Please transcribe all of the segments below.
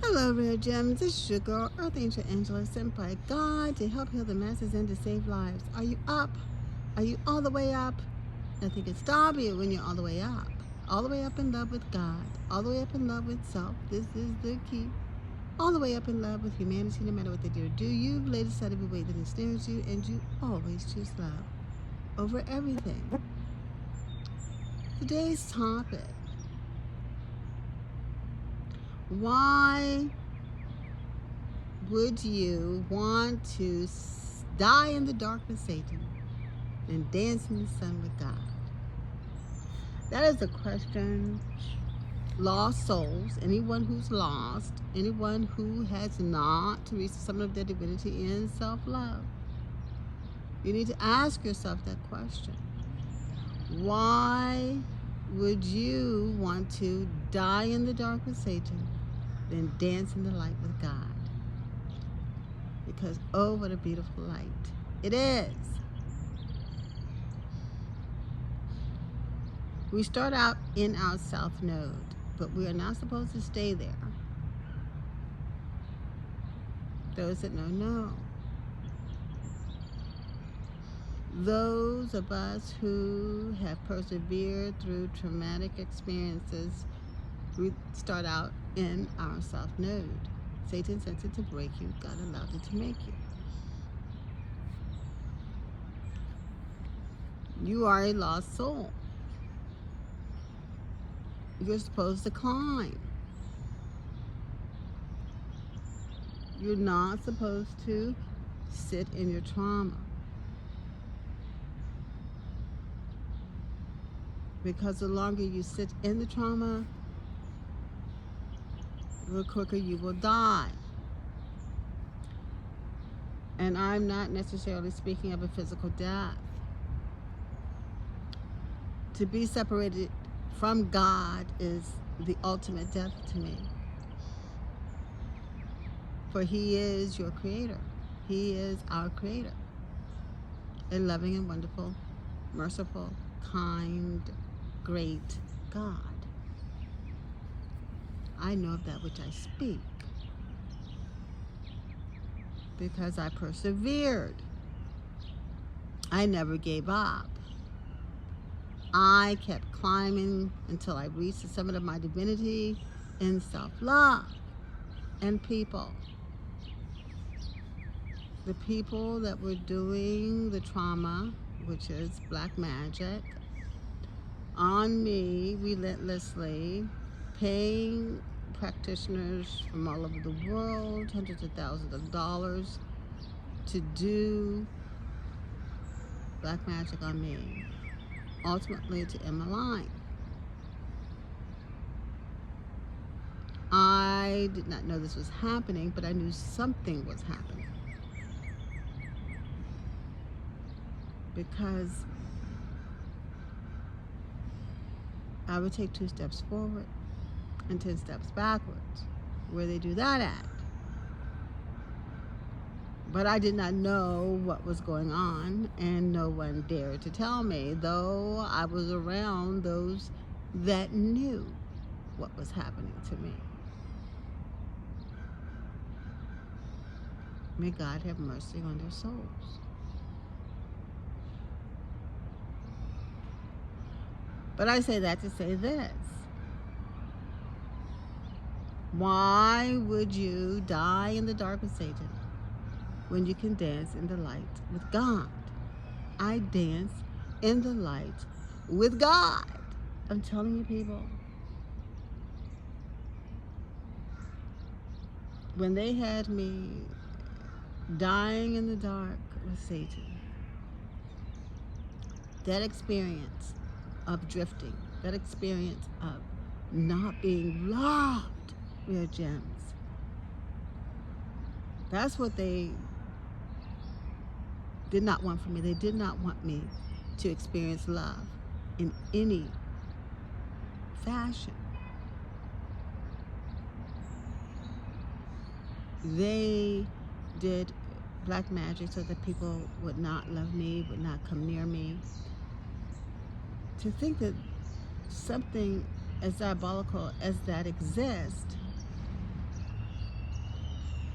Hello, Rare Gems. This is your girl, Earth Angel Angela, sent by God to help heal the masses and to save lives. Are you up? Are you all the way up? Nothing can stop you when you're all the way up. All the way up in love with God. All the way up in love with self. This is the key. All the way up in love with humanity, no matter what they do or do. You've laid aside every weight that ensnares you, and you always choose love over everything. Today's topic: why would you want to die in the dark with Satan and dance in the sun with God? That is a question lost souls, anyone who's lost, anyone who has not reached the summit of their divinity in self-love. You need to ask yourself that question. Why would you want to die in the dark with Satan and dance in the light with God? Because, oh, what a beautiful light it is. We start out in our south node, but we are not supposed to stay there. Those that know. Those of us who have persevered through traumatic experiences, we start out in our south node. Satan sent it to break you, God allowed it to make you. You are a lost soul. You're supposed to climb. You're not supposed to sit in your trauma. Because the longer you sit in the trauma, the quicker you will die. And I'm not necessarily speaking of a physical death. To be separated from God is the ultimate death to me. For He is your creator. He is our creator. A loving and wonderful, merciful, kind, great God. I know of that which I speak because I persevered. I never gave up. I kept climbing until I reached the summit of my divinity in self-love and people. The people that were doing the trauma, which is black magic, on me relentlessly, paying practitioners from all over the world hundreds of thousands of dollars to do black magic on me, ultimately to end my life. I did not know this was happening, but I knew something was happening. Because I would take 2 steps forward and 10 steps backwards. Where they do that at? But I did not know what was going on, and no one dared to tell me, though I was around those that knew what was happening to me. May God have mercy on their souls. But I say that to say this. Why would you die in the dark with Satan when you can dance in the light with God? I dance in the light with God. I'm telling you, people. When they had me dying in the dark with Satan, that experience of drifting, that experience of not being loved, Rare Gems, that's what they did not want from me. They did not want me to experience love in any fashion. They did black magic so that people would not love me, would not come near me. To think that something as diabolical as that exists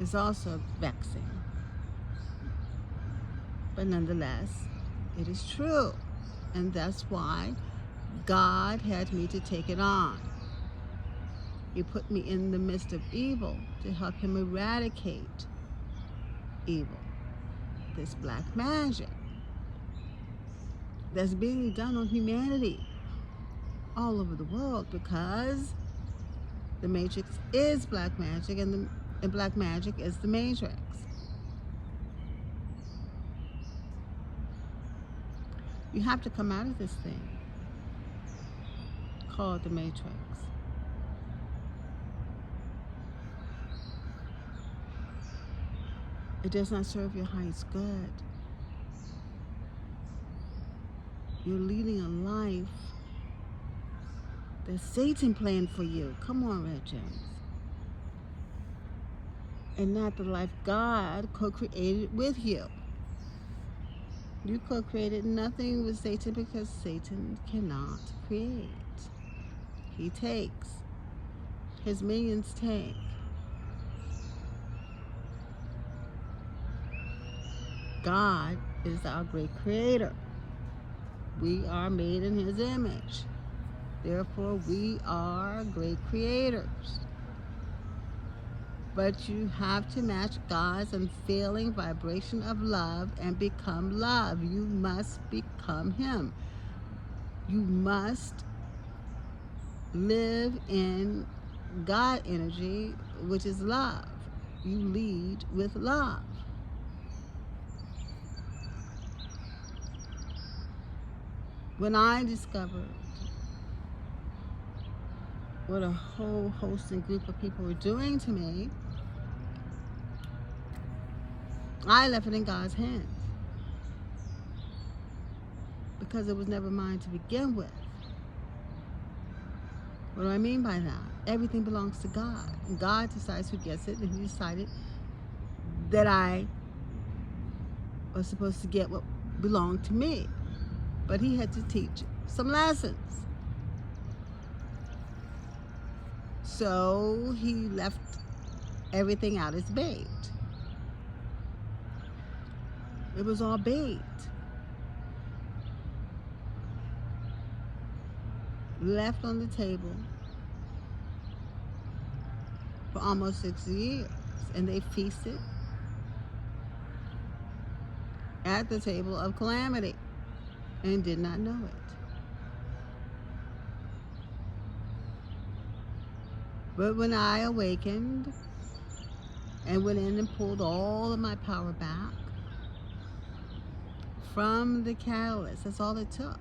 is also vexing. But nonetheless, it is true. And that's why God had me to take it on. He put me in the midst of evil to help him eradicate evil. This black magic that's being done on humanity all over the world, because the Matrix is black magic, and black magic is the Matrix. You have to come out of this thing called the Matrix. It does not serve your highest good. You're leading a life that Satan planned for you. Come on, Red James. And not the life God co-created with you. You co-created nothing with Satan because Satan cannot create. He takes. His minions take. God is our great creator. We are made in his image. Therefore, we are great creators. But you have to match God's unfailing vibration of love and become love. You must become him. You must live in God energy, which is love. You lead with love. When I discovered what a whole host and group of people were doing to me, I left it in God's hands, because it was never mine to begin with. What do I mean by that? Everything belongs to God. And God decides who gets it, and he decided that I was supposed to get what belonged to me. But he had to teach some lessons. So he left everything out as bait. It was all bait. Left on the table for almost 6 years. And they feasted at the table of calamity and did not know it. But when I awakened and went in and pulled all of my power back from the catalyst, that's all it took.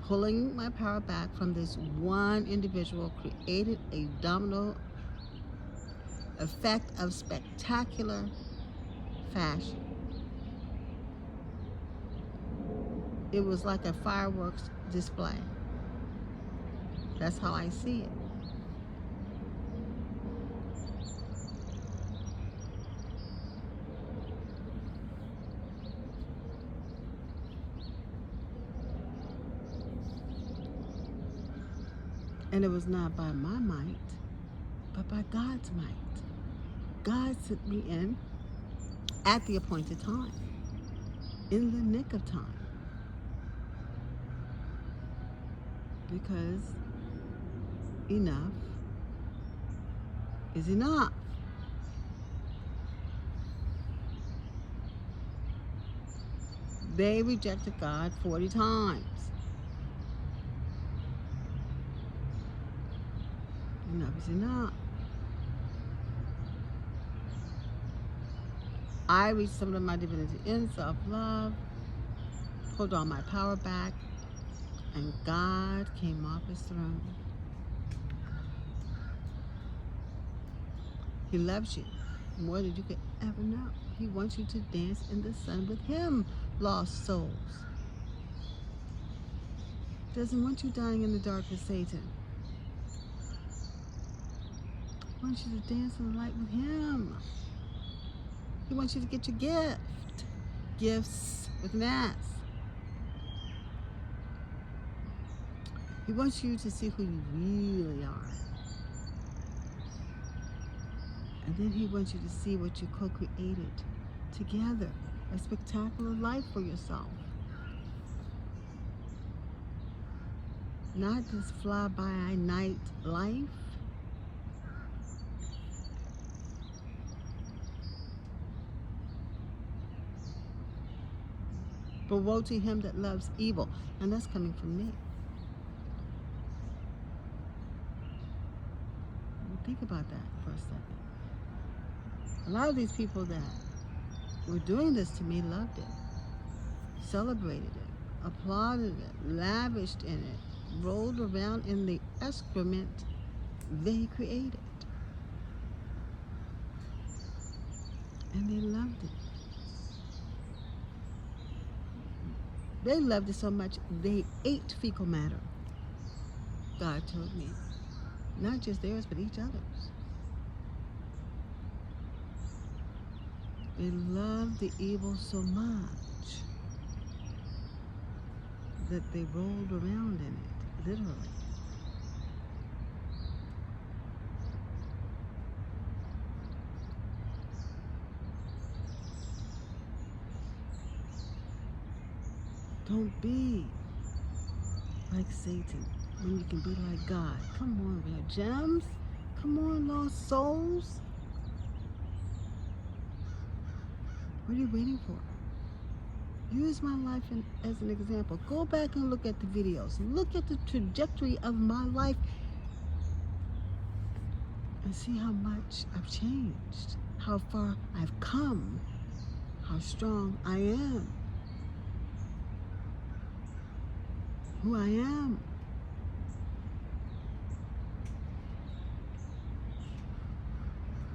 Pulling my power back from this one individual created a domino effect of spectacular fashion. It was like a fireworks display. That's how I see it. And it was not by my might, but by God's might. God sent me in at the appointed time, in the nick of time. Because enough is enough. They rejected God 40 times. Enough is enough. I reached some of my divinity in self-love, pulled all my power back, and God came off his throne. He loves you more than you could ever know. He wants you to dance in the sun with him, lost souls. Doesn't want you dying in the dark with Satan. He wants you to dance in the light with him. He wants you to get your gift. Gifts with an S. He wants you to see who you really are. And then he wants you to see what you co-created together. A spectacular life for yourself. Not this fly-by-night life. But woe to him that loves evil. And that's coming from me. Think about that for a second. A lot of these people that were doing this to me loved it, celebrated it, applauded it, lavished in it, rolled around in the excrement they created. And they loved it. They loved it so much, they ate fecal matter. God told me. Not just theirs, but each other's. They loved the evil so much that they rolled around in it, literally. Don't be like Satan when you can be like God. Come on, rare gems. Come on, lost souls. What are you waiting for? Use my life as an example. Go back and look at the videos. Look at the trajectory of my life and see how much I've changed, how far I've come, how strong I am, who I am.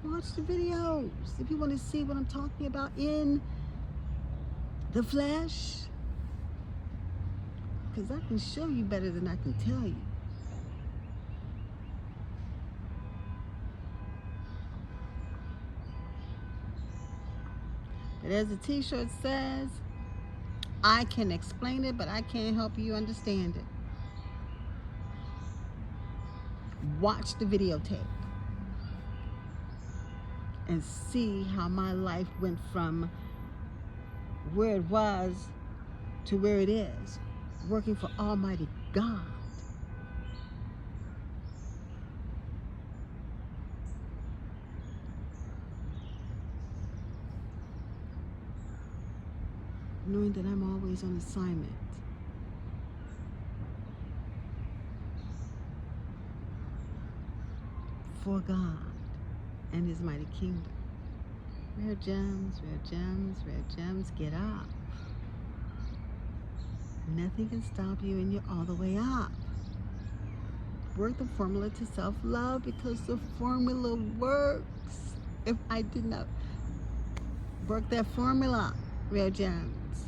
Watch the videos if you want to see what I'm talking about in the flesh. Because I can show you better than I can tell you. But as the t-shirt says, I can explain it, but I can't help you understand it. Watch the videotape and see how my life went from where it was to where it is, working for Almighty God. Knowing that I'm always on assignment. For God and His mighty kingdom. Rare gems, rare gems, rare gems, get up. Nothing can stop you and you're all the way up. Work the formula to self-love because the formula works. If I did not work that formula, rare gems,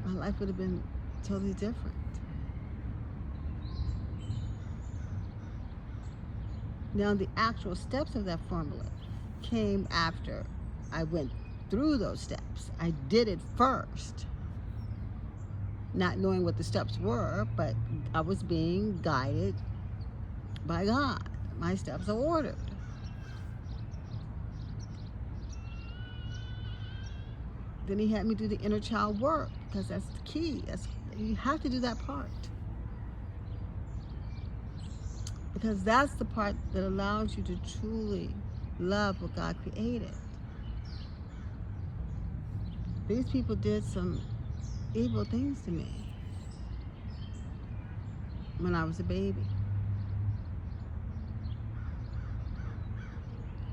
my life would have been totally different. Now, the actual steps of that formula came after I went through those steps. I did it first, not knowing what the steps were, but I was being guided by God. My steps are ordered. Then He had me do the inner child work, because that's the key. You have to do that part. Because that's the part that allows you to truly love what God created. These people did some evil things to me when I was a baby.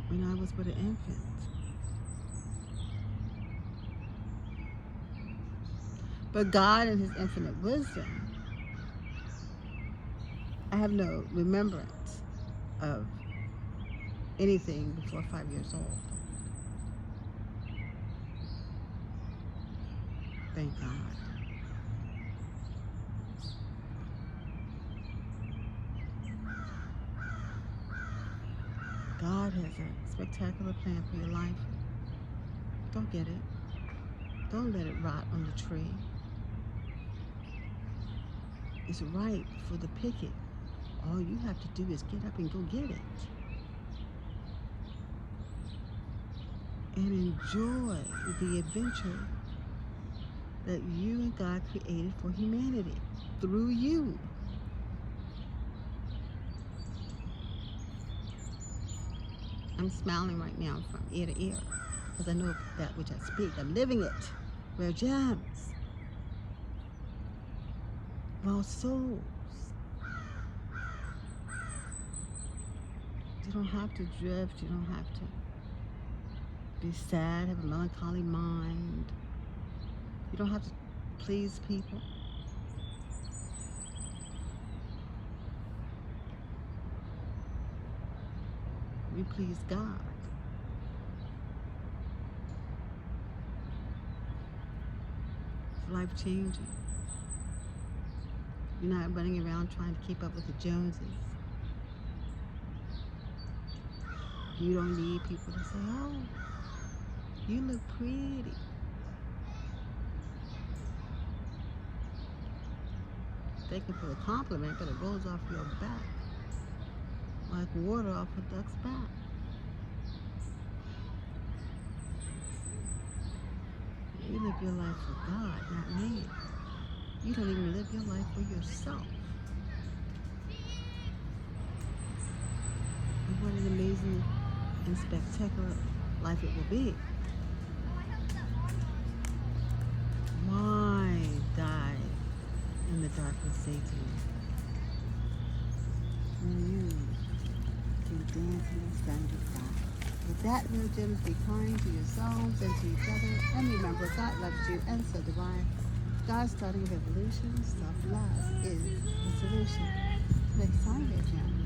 When I was but an infant. But God in His infinite wisdom, I have no remembrance of anything before 5 years old. Thank God. God has a spectacular plan for your life. Don't get it. Don't let it rot on the tree. It's ripe for the picking. All you have to do is get up and go get it. and enjoy the adventure that you and God created for humanity through you. I'm smiling right now from ear to ear because I know that which I speak. I'm living it. We're gems. Lost souls. You don't have to drift. You don't have to be sad, have a melancholy mind. You don't have to please people. You please God. It's life-changing. You're not running around trying to keep up with the Joneses. You don't need people to say, oh, you look pretty. They can put a compliment, but it rolls off your back like water off a duck's back. You live your life for God, not man. You don't even live your life for yourself. And what an amazing and spectacular life it will be. Why die in the darkness, Satan? When you can dance in the sun to God. With that, little gems, be kind to yourselves and to each other. And remember, God loves you, and so do I. God's starting a revolution. Self-love is the solution. Next time, dear gems.